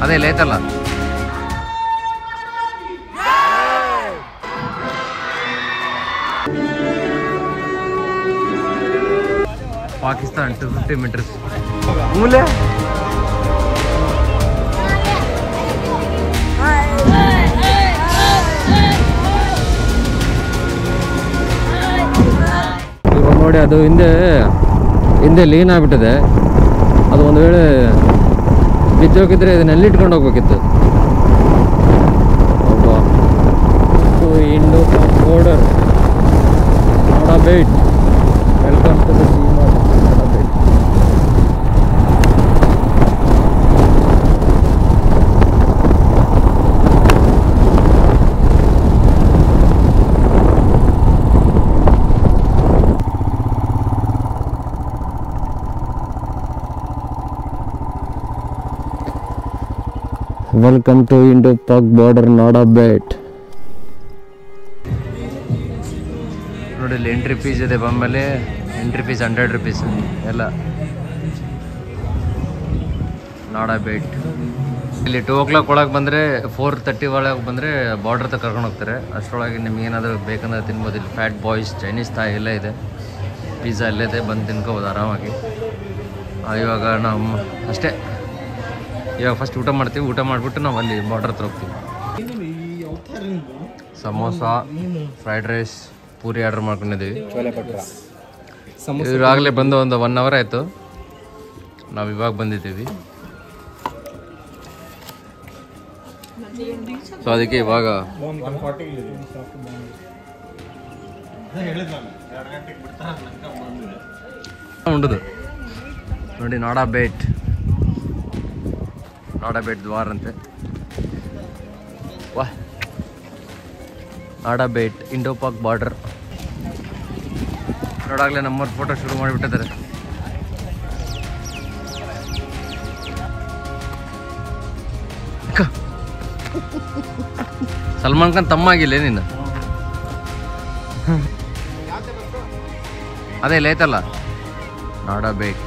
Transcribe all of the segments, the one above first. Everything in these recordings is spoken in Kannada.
ಅದೇ ಲೇತಲ್ಲ ಪಾಕಿಸ್ತಾನ್ 250 ಮೀಟರ್ಸ್ ಮೂಲೆ ಇವಾಗ ನೋಡಿ ಅದು ಹಿಂದೆ ಲೀನ್ ಆಗ್ಬಿಟ್ಟಿದೆ. ಅದು ಒಂದು ವೇಳೆ ಬಿದ್ದೋಗಿದ್ರೆ ಇದನ್ನೆಲ್ಲ ಇಟ್ಕೊಂಡು ಹೋಗ್ಬೇಕಿತ್ತು. ಇಂಡೋ ಬಾರ್ಡರ್ ನೋಡಬೇಟ್. ವೆಲ್ಕಮ್ ಟು ದ ಸೀಮಾ ನೋಡಬೇಟ್. Welcome to Indo Pak border ನೋಡಬೇಟ್. ನೋಡಿ ಇಲ್ಲಿ ಎಂಟ್ರಿ ಫೀಸ್ ಇದೆ. ಬಂದ್ಮೇಲೆ ಎಂಟ್ರಿ ಫೀಸ್ 100 ರೂಪೀಸ್ ಎಲ್ಲ. ನೋಡಬೇಟ್ ಇಲ್ಲಿ 2 o'clock ಒಳಗೆ ಬಂದರೆ 4:30 ಒಳಗೆ ಬಂದರೆ ಬಾರ್ಡರ್ ತಗ ಕರ್ಕೊಂಡು ಹೋಗ್ತಾರೆ. ಅಷ್ಟರೊಳಗೆ ನಿಮ್ಗೆ ಏನಾದರೂ ಬೇಕಂದ್ರೆ ತಿನ್ಬೋದು. ಇಲ್ಲಿ ಫ್ಯಾಟ್ ಬಾಯ್ಸ್, ಚೈನೀಸ್ ಥಾಯ್ ಎಲ್ಲ ಇದೆ, ಪಿಜ್ಜಾ ಎಲ್ಲ ಇದೆ, ಬಂದು ತಿನ್ಕೋಬೋದು ಆರಾಮಾಗಿ. ಇವಾಗ ನಾವು ಅಷ್ಟೇ, ಇವಾಗ ಫಸ್ಟ್ ಊಟ ಮಾಡ್ತೀವಿ. ಊಟ ಮಾಡಿಬಿಟ್ಟು ನಾವು ಅಲ್ಲಿ ಬಾರ್ಡರ್ ಹತ್ರ ಹೋಗ್ತೀವಿ. Samosa, fried rice, puri order ಮಾಡ್ಕೊಂಡಿದ್ದೀವಿ. ಇವಾಗಲೇ ಬಂದು ಒಂದು 1 hour ಆಯಿತು. ನಾವು ಇವಾಗ ಬಂದಿದ್ದೀವಿ. ಸೊ ಅದಕ್ಕೆ ಇವಾಗ ಉಂಡುದು ನೋಡಿ. ನೋಡಬೇಟ್ ದ್ವಾರ ಅಂತೆ. ವಾಹ್, ನೋಡಬೇಟ್ ಇಂಡೋ ಪಾಕ್ ಬಾರ್ಡರ್. ನೋಡಾಗಲೇ ನಮ್ಮವ್ರ ಫೋಟೋ ಶುರು ಮಾಡಿಬಿಟ್ಟಿದ್ದಾರೆ. ಸಲ್ಮಾನ್ ಖಾನ್ ತಮ್ಮ ಆಗಿಲ್ಲ ನೀನು? ಅದೇ ಲೇತಲ್ಲ ನೋಡಬೇಟ್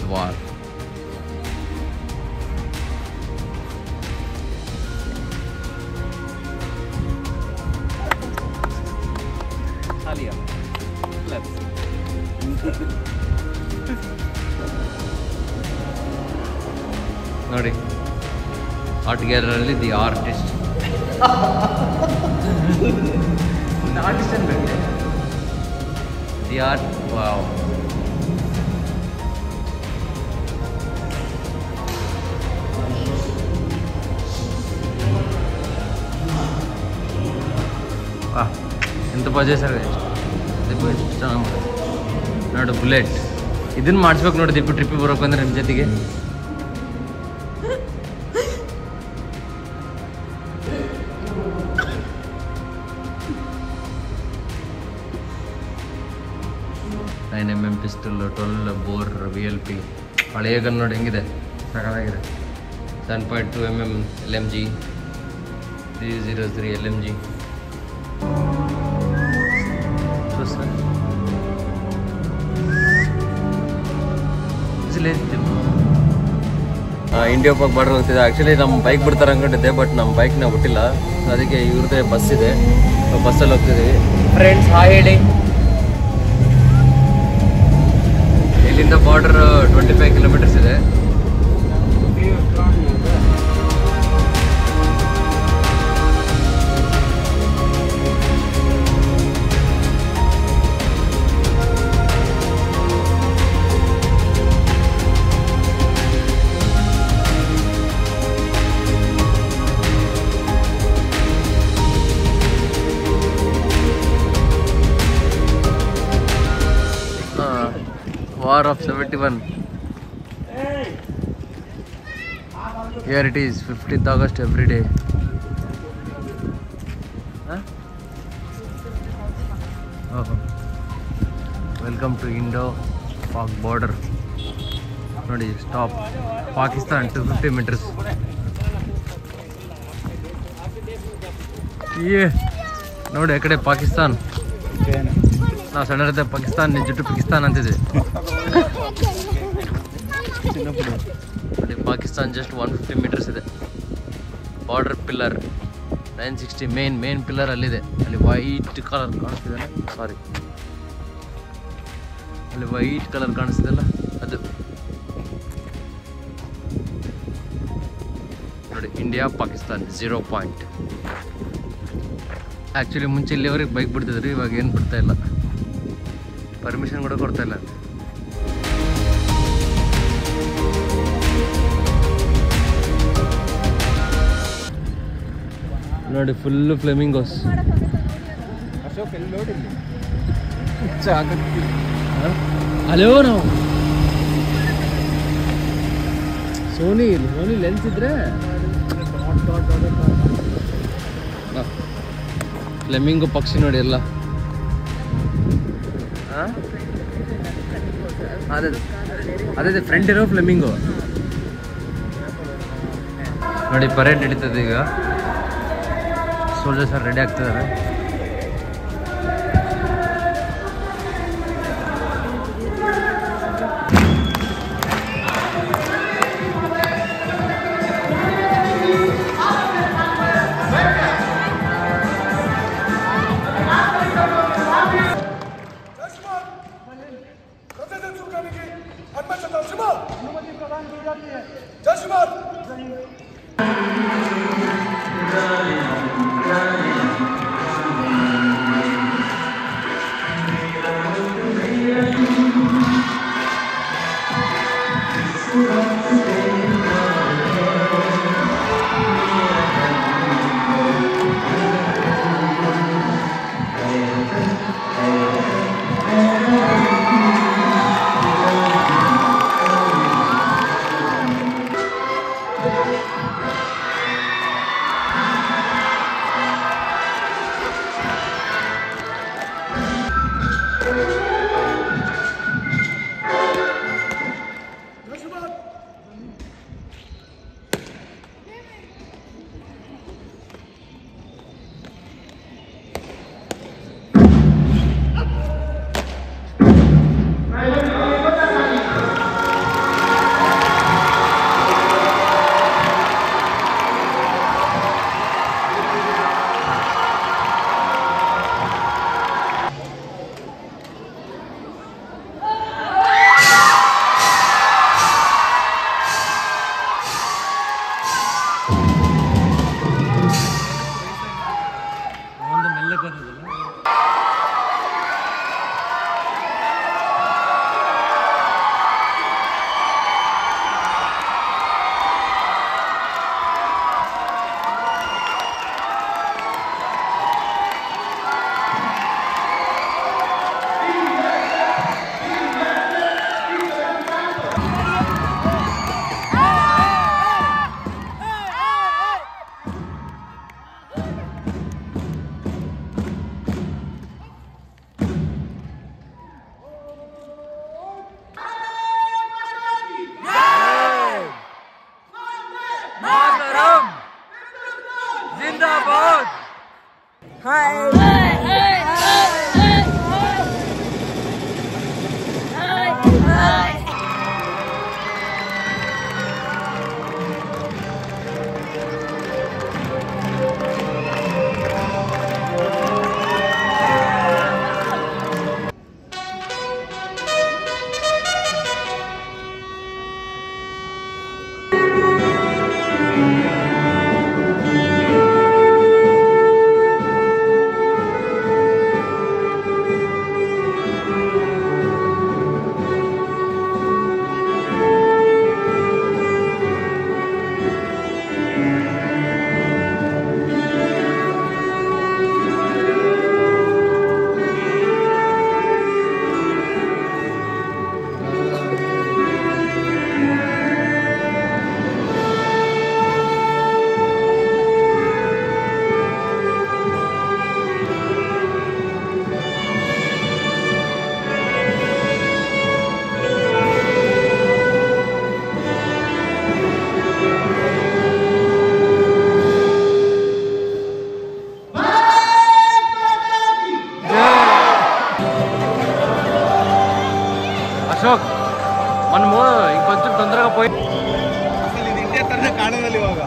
ದ್ವಾರ. ನೋಡಿ ಆರ್ಟ್ ಗ್ಯಾಲರಿಯಲ್ಲಿ ದಿ ಆರ್ಟಿಸ್ಟ್ ಅನ್ಬೇಕು. The art wow. ಎಂತ ಬಜೆ ಸರ್, ಎಷ್ಟು ಚೆನ್ನಾಗಿ ನೋಡಿ. ಬುಲೆಟ್ ಇದನ್ನು ಮಾಡಿಸ್ಬೇಕು ನೋಡಿ ದೀಪು, ಟ್ರಿಪ್ಪಿಗೆ ಬರೋಕೆ ಅಂದ್ರೆ ನಿಮ್ಮ ಜೊತೆಗೆ.9mm ಪಿಸ್ಟಲ್, 12 ಬೋರ್ VLP. ಹಳೆಯ ಗನ್ ನೋಡಿ ಹೆಂಗಿದೆ, ಸಕಾಲಾಗಿದೆ. 7.2mm LMG, 303 LMG. India Pak border ಹೋಗ್ತಿದೆ. ಆ್ಯಕ್ಚುಲಿ ನಮ್ಮ ಬೈಕ್ ಬಿಡ್ತಾರೆ ಅಂದ್ಕೊಂಡಿದ್ದೆ, ಬಟ್ ನಮ್ಮ ಬೈಕ್ನ ಬಿಟ್ಟಿಲ್ಲ. ಅದಕ್ಕೆ ಇವ್ರದ್ದೇ ಬಸ್ ಇದೆ, ಬಸ್ಸಲ್ಲಿ ಹೋಗ್ತಿದ್ದೀವಿ. ಫ್ರೆಂಡ್ಸ್ ಹಾಯ್ ಹೇಳಿ. ಇಲ್ಲಿಂದ ಬಾರ್ಡರ್ 25 kilometers ಇದೆ. War of 71. Here it is, 15th August every day. Huh? Oh. Welcome to Indo-Pak border. Nodi, stop. Pakistan 250 meters. Yeah. Nodi, ekade Pakistan. ನಾವು ಸಣ್ಣರಿದ್ದೆ ಪಾಕಿಸ್ತಾನ್, ನಿಜ ಜುಟ್ಟು ಪಾಕಿಸ್ತಾನ್ ಅಂತಿದ್ವಿ. ಪಾಕಿಸ್ತಾನ್ ಜಸ್ಟ್ 150 ಮೀಟರ್ಸ್ ಇದೆ. ಬಾರ್ಡರ್ ಪಿಲ್ಲರ್ 960 ಮೇನ್ ಪಿಲ್ಲರ್ ಅಲ್ಲಿದೆ. ಅಲ್ಲಿ ವೈಟ್ ಕಲರ್ ಕಾಣಿಸ್ತಿದೆ, ಸಾರಿ ಅಲ್ಲಿ ವೈಟ್ ಕಲರ್ ಕಾಣಿಸ್ತಿದೆಲ್ಲ ಅದು ನೋಡಿ, ಇಂಡಿಯಾ ಪಾಕಿಸ್ತಾನ್ 0 ಪಾಯಿಂಟ್. ಆ್ಯಕ್ಚುಲಿ ಮುಂಚೆ ಇಲ್ಲಿವರೆಗೆ ಬೈಕ್ ಬಿಡ್ತಿದ್ರು, ಇವಾಗ ಏನು ಬಿಡ್ತಾ ಇಲ್ಲ, ಪರ್ಮಿಷನ್ ಕೂಡ ಕೊಡ್ತಾ ಇಲ್ಲ. ನೋಡಿ ಫುಲ್ಲು ಫ್ಲೆಮಿಂಗೋಸ್. ಹಲೋ ನಾವು ಸೋನಿ ಲೆನ್ಸ್ ಇದ್ರೆ ಫ್ಲೆಮಿಂಗೋ ಪಕ್ಷಿ ನೋಡಿ ಎಲ್ಲ. ಅದೇ ಫ್ರೆಂಡ್ ಇರೋ ಫ್ಲೆಮಿಂಗೋ ನೋಡಿ. ಪರೇಡ್ ನಡೀತದೆ ಈಗ, ಸೋಲ್ಜರ್ಸ್ ರೆಡಿ ಆಗ್ತಿದ್ದಾರೆ.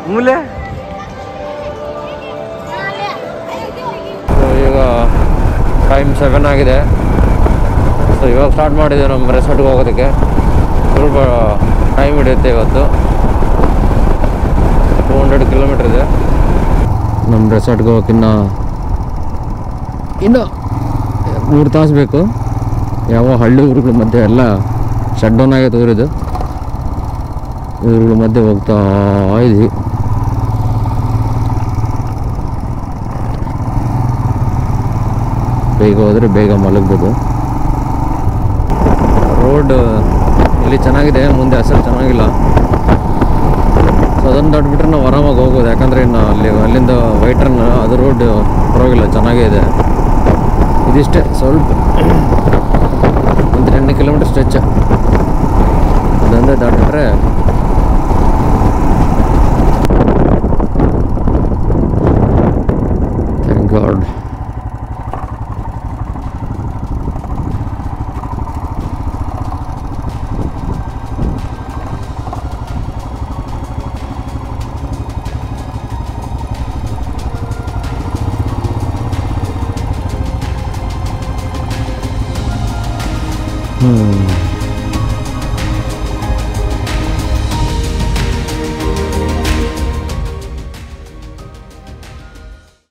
ಮೂಲೆ ಈಗ ಟೈಮ್ 7 ಆಗಿದೆ. ಸೊ ಇವಾಗ ಸ್ಟಾರ್ಟ್ ಮಾಡಿದ್ದೆ ನಮ್ಮ ರೆಸಾರ್ಟ್ಗೆ ಹೋಗೋದಕ್ಕೆ. ಸ್ವಲ್ಪ ಟೈಮ್ ಹಿಡಿಯುತ್ತೆ ಇವತ್ತು. 200 ಕಿಲೋಮೀಟ್ರ್ ಇದೆ ನಮ್ಮ ರೆಸಾರ್ಟ್ಗೆ ಹೋಗೋಕೆ. ಇನ್ನು 3 ತಾಸು ಬೇಕು. ಯಾವ ಹಳ್ಳಿ ಊರುಗಳ ಮಧ್ಯೆ ಎಲ್ಲ ಶಟ್ ಡೌನ್ ಆಗೈತೆ ಊರಿದು. ಊರುಗಳ ಮಧ್ಯೆ ಹೋಗ್ತಾ ಇದ್ವಿ. ಬೇಗ ಹೋದರೆ ಬೇಗ ಮಲಗ್ಬೋದು. ರೋಡ್ ಇಲ್ಲಿ ಚೆನ್ನಾಗಿದೆ, ಮುಂದೆ ಅಸಲು ಚೆನ್ನಾಗಿಲ್ಲ. ಸೊ ಅದನ್ನು ದಾಟ್ಬಿಟ್ರೆ ನಾವು ಆರಾಮಾಗಿ ಹೋಗ್ಬೋದು. ಯಾಕಂದರೆ ಇನ್ನು ಅಲ್ಲಿಂದ ವೈಟ್ರನ್ ಅದು ರೋಡ್ ಪರವಾಗಿಲ್ಲ, ಚೆನ್ನಾಗೇ ಇದೆ. ಇದಿಷ್ಟೇ ಸ್ವಲ್ಪ ಒಂದು 10 ಕಿಲೋಮೀಟರ್ ಸ್ಟ್ರೆಚ್. ಅದೊಂದೇ ದಾಟಿಬಿಟ್ರೆ ಥ್ಯಾಂಕ್ ಗಾಡ್.